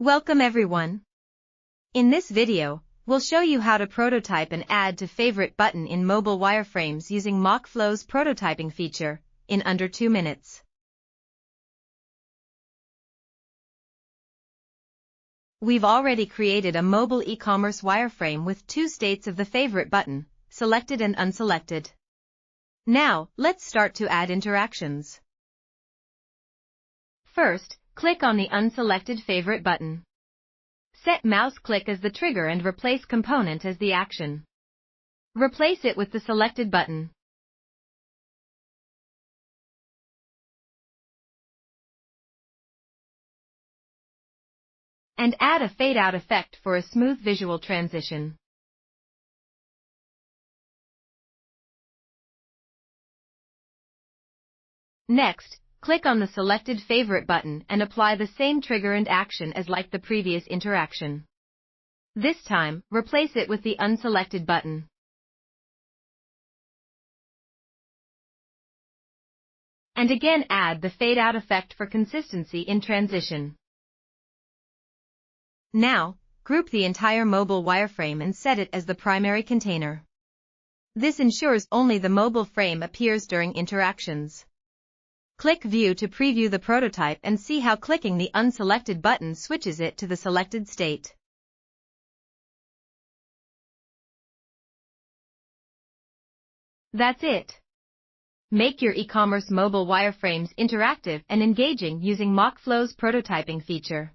Welcome everyone. In this video, we'll show you how to prototype an add to favorite button in mobile wireframes using MockFlow's prototyping feature in under 2 minutes. We've already created a mobile e-commerce wireframe with 2 states of the favorite button, selected and unselected. Now, let's start to add interactions. First, click on the unselected favorite button. Set mouse click as the trigger and replace component as the action. Replace it with the selected button. And add a fade-out effect for a smooth visual transition. Next, click on the selected favorite button and apply the same trigger and action as like the previous interaction. This time, replace it with the unselected button. And again add the fade-out effect for consistency in transition. Now, group the entire mobile wireframe and set it as the primary container. This ensures only the mobile frame appears during interactions. Click View to preview the prototype and see how clicking the unselected button switches it to the selected state. That's it. Make your e-commerce mobile wireframes interactive and engaging using MockFlow's prototyping feature.